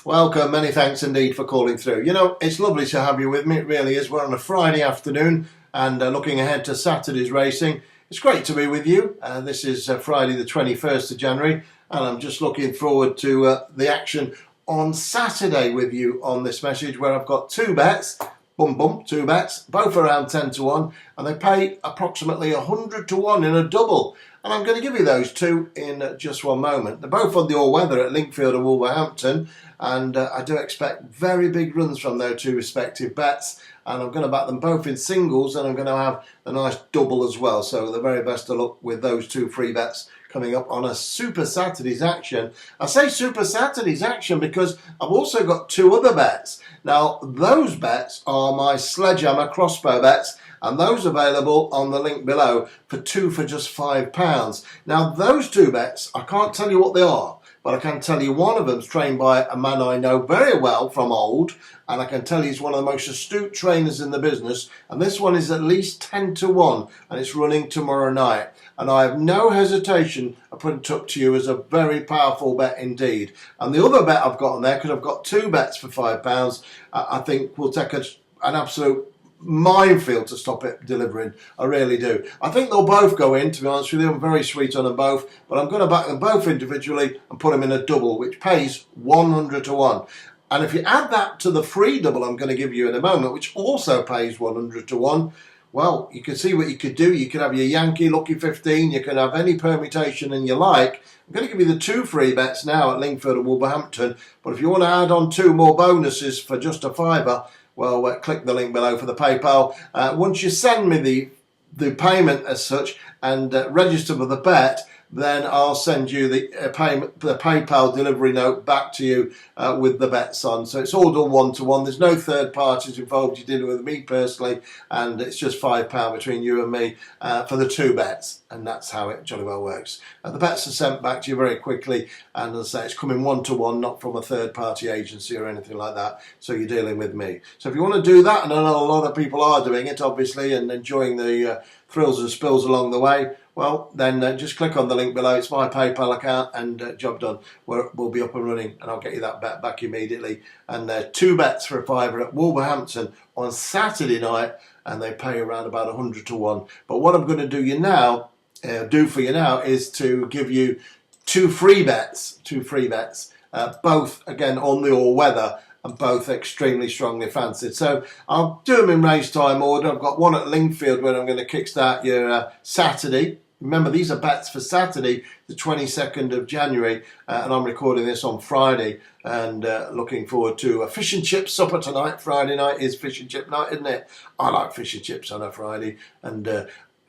Welcome, many thanks indeed for calling through. You know, it's lovely to have you with me, it really is. We're on a Friday afternoon and looking ahead to Saturday's racing. It's great to be with you. This is Friday the 21st of January and I'm just looking forward to the action on Saturday with you on this message where I've got two bets. Two bets, both around 10 to 1, and they pay approximately 100 to 1 in a double. And I'm going to give you those two in just one moment. They're both on the all-weather at Linkfield and Wolverhampton, and I do expect very big runs from those two respective bets. And I'm going to back them both in singles, and I'm going to have a nice double as well. So the very best of luck with those two free bets coming up on a Super Saturday's action. I say Super Saturday's action because I've also got two other bets. Now, those bets are my Sledgehammer crossbow bets, and those available on the link below for two for just £5. Now, those two bets, I can't tell you what they are, but I can tell you one of them's trained by a man I know very well from old, and I can tell you he's one of the most astute trainers in the business, and this one is at least 10 to 1, and it's running tomorrow night. And I have no hesitation of putting it up to you as a very powerful bet indeed. And the other bet I've got on there, because I've got two bets for £5, I think will take an absolute minefield to stop it delivering. I really do. I think they'll both go in, to be honest with you. I'm very sweet on them both, but I'm going to back them both individually and put them in a double, which pays 100 to 1. And if you add that to the free double I'm going to give you in a moment, which also pays 100 to 1, well, you can see what you could do. You could have your Yankee Lucky 15. You can have any permutation and you like. I'm going to give you the two free bets now at Linkfield and Wolverhampton. But if you want to add on two more bonuses for just a fiver, well, click the link below for the PayPal. Once you send me the payment as such and register for the bet, then I'll send you the PayPal delivery note back to you with the bets on. So it's all done one-to-one. There's no third parties involved. You're dealing with me personally, and it's just £5 between you and me for the two bets, and that's how it jolly well works. The bets are sent back to you very quickly, and as I say, it's coming one-to-one, not from a third-party agency or anything like that, so you're dealing with me. So if you want to do that, and I know a lot of people are doing it, obviously, and enjoying the thrills and spills along the way, well, then just click on the link below. It's my PayPal account, and job done. We'll be up and running, and I'll get you that bet back immediately. And two bets for a fiver at Wolverhampton on Saturday night, and they pay around about 100 to 1. But what I'm going to do for you now is to give you two free bets, both again on the all-weather, and both extremely strongly fancied. So I'll do them in race time order. I've got one at Linkfield where I'm going to kickstart your Saturday. Remember, these are bets for Saturday, the 22nd of January, and I'm recording this on Friday, and looking forward to a fish and chip supper tonight. Friday night is fish and chip night, isn't it? I like fish and chips on a Friday, and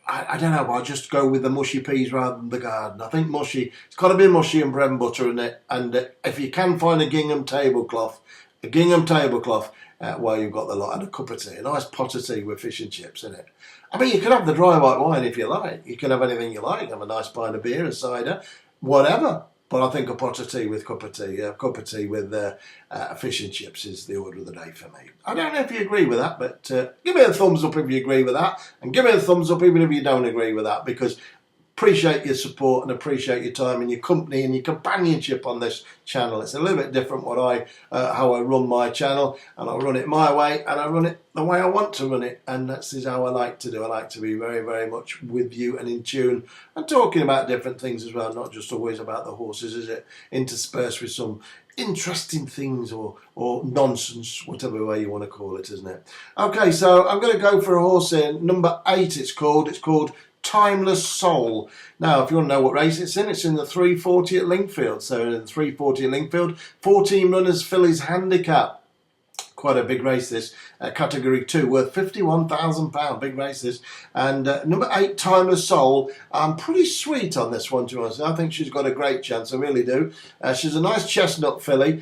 I don't know, I'll just go with the mushy peas rather than the garden. I think mushy, it's got to be mushy and bread and butter, isn't it? And if you can find a gingham tablecloth, while you've got the lot, and a cup of tea, a nice pot of tea with fish and chips in it. I mean, you can have the dry white wine if you like. You can have anything you like. Have a nice pint of beer, a cider, whatever. But I think a pot of tea with cup of tea, with fish and chips is the order of the day for me. I don't know if you agree with that, but give me a thumbs up if you agree with that, and give me a thumbs up even if you don't agree with that, because appreciate your support and appreciate your time and your company and your companionship on this channel. It's a little bit different how I run my channel, and I run it my way, and I run it the way I want to run it, and that's how I like to do. I like to be very, very much with you and in tune and talking about different things as well, not just always about the horses, is it? Interspersed with some interesting things or nonsense, whatever way you want to call it, isn't it? Okay, so I'm going to go for a horse in number 8. It's called Timeless Soul. Now, if you want to know what race it's in the 340 at Linkfield. So in the 340 at Linkfield, 14 runners fillies handicap. Quite a big race this, category 2, worth £51,000, big race this. And number 8, Timeless Soul, I'm pretty sweet on this one, to be honest. I think she's got a great chance, I really do. She's a nice chestnut filly,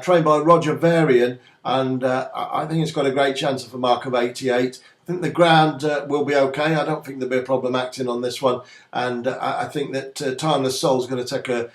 trained by Roger Varian, and I think it's got a great chance of a mark of 88. I think the ground will be okay. I don't think there'll be a problem acting on this one, and I think that Timeless Soul is going to take a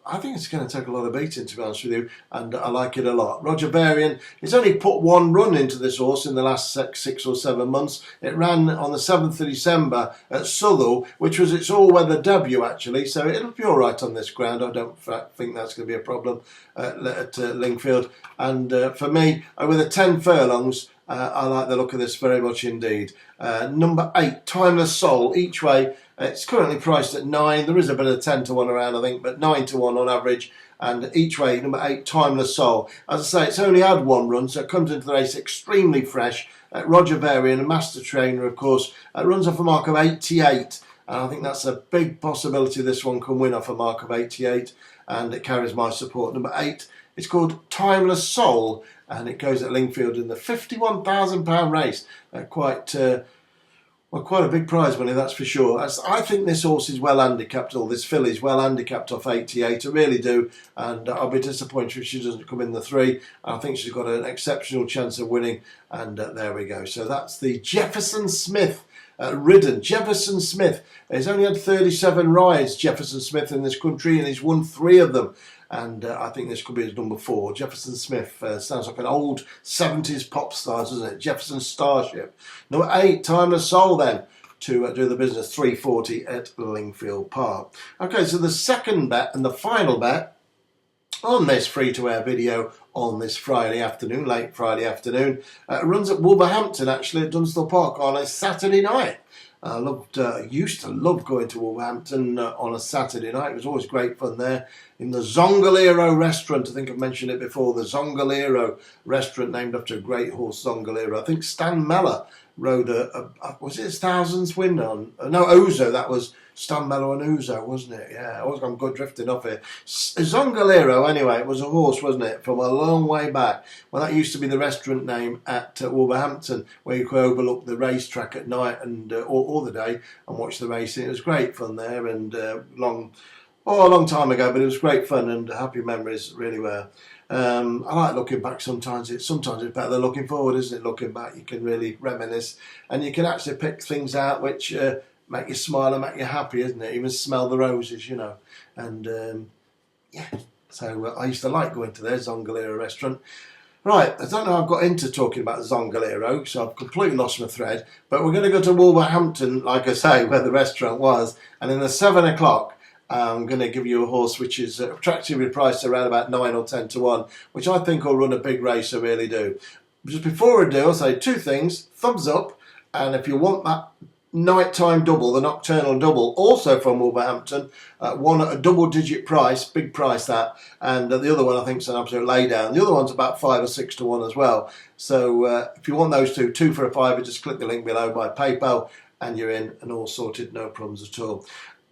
I think it's going to take a lot of beating, to be honest with you, and I like it a lot. Roger Varian, he's only put one run into this horse in the last 6 or 7 months. It ran on the 7th of December at Southwell, which was its all-weather debut, actually, so it'll be all right on this ground. I don't think that's going to be a problem at Lingfield. And for me, with a 10 furlongs, I like the look of this very much indeed. Number 8, Timeless Soul, each way. It's currently priced at 9. There is a bit of 10 to 1 around, I think, but 9 to 1 on average. And each way, number 8, Timeless Soul. As I say, it's only had one run, so it comes into the race extremely fresh. Roger Varian, a master trainer, of course, runs off a mark of 88. And I think that's a big possibility this one can win off a mark of 88. And it carries my support. Number 8, it's called Timeless Soul. And it goes at Lingfield in the £51,000 race. Quite a big prize money, that's for sure. I think this horse is well handicapped, or this filly's well handicapped off 88. I really do. And I'll be disappointed if she doesn't come in the 3. I think she's got an exceptional chance of winning. And there we go. So that's the Jefferson Smith ridden. Jefferson Smith. He's only had 37 rides, Jefferson Smith, in this country, and he's won 3 of them. And I think this could be his number 4. Jefferson Smith sounds like an old 70s pop star, doesn't it? Jefferson Starship. Number 8, Timeless Soul then, to do the business, 340 at Lingfield Park. Okay, so the second bet and the final bet on this free-to-air video on this Friday afternoon, late Friday afternoon, runs at Wolverhampton, actually, at Dundalk Park on a Saturday night. I used to love going to Wolverhampton on a Saturday night. It was always great fun there in the Zongalero restaurant. I think I've mentioned it before. The Zongalero restaurant, named after a great horse, Zongalero. I think Stan Meller rode was it his Thousands win on? No, Ouzo. That was Stan Meller and Ouzo, wasn't it? Yeah, I'm good drifting off here. Zongalero, anyway, it was a horse, wasn't it, from a long way back. Well, that used to be the restaurant name at Wolverhampton, where you could overlook the racetrack at night and or the day and watch the racing. It was great fun there, and a long time ago, but it was great fun and happy memories, really were. I like looking back sometimes. It's better than looking forward, isn't it? Looking back, you can really reminisce, and you can actually pick things out which make you smile and make you happy, isn't it? Even smell the roses, you know. And yeah, so I used to like going to their Zongalero restaurant. Right, I don't know how I've got into talking about Zongalero, so I've completely lost my thread. But we're going to go to Wolverhampton, like I say, where the restaurant was, and in the 7 o'clock. I'm going to give you a horse which is attractively priced around about 9 or 10 to 1, which I think will run a big race, I really do. Just before I do, I'll say 2 things. Thumbs up, and if you want that nighttime double, the nocturnal double, also from Wolverhampton, one at a double-digit price, big price that, and the other one I think is an absolute laydown. The other one's about 5 or 6 to 1 as well. So if you want those 2 for a £5, just click the link below by PayPal, and you're in and all sorted, no problems at all.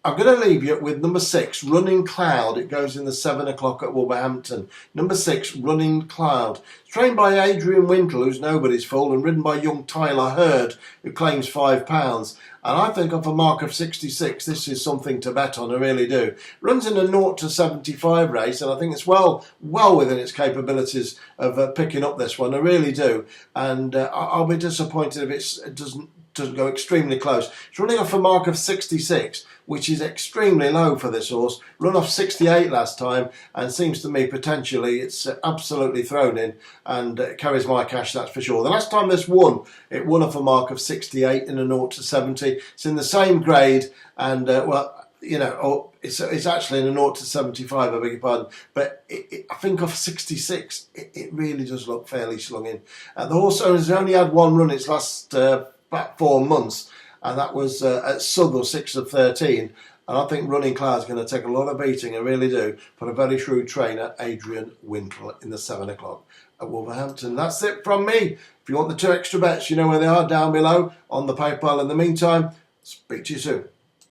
I'm going to leave you with number 6, Running Cloud. It goes in the 7 o'clock at Wolverhampton. Number 6, Running Cloud. It's trained by Adrian Wintle, who's nobody's fool, and ridden by young Tyler Hurd, who claims £5. And I think off a mark of 66, this is something to bet on, I really do. Runs in a 0 to 75 race, and I think it's well within its capabilities of picking up this one, I really do. And I'll be disappointed if it doesn't go extremely close. It's running off a mark of 66, which is extremely low for this horse. Run off 68 last time, and seems to me potentially it's absolutely thrown in, and carries my cash, that's for sure. The last time this won, it won off a mark of 68 in a 0 to 70. It's in the same grade, and it's actually in a 0 to 75, I beg your pardon, but I think off 66, it really does look fairly slung in. The horse has only had one run its last about 4 months, and that was at Southwell, 6 of 13. And I think Running Cloud's going to take a lot of beating, I really do, for a very shrewd trainer, Adrian Wintle, in the 7 o'clock at Wolverhampton. That's it from me. If you want the 2 extra bets, you know where they are, down below on the PayPal. In the meantime, speak to you soon.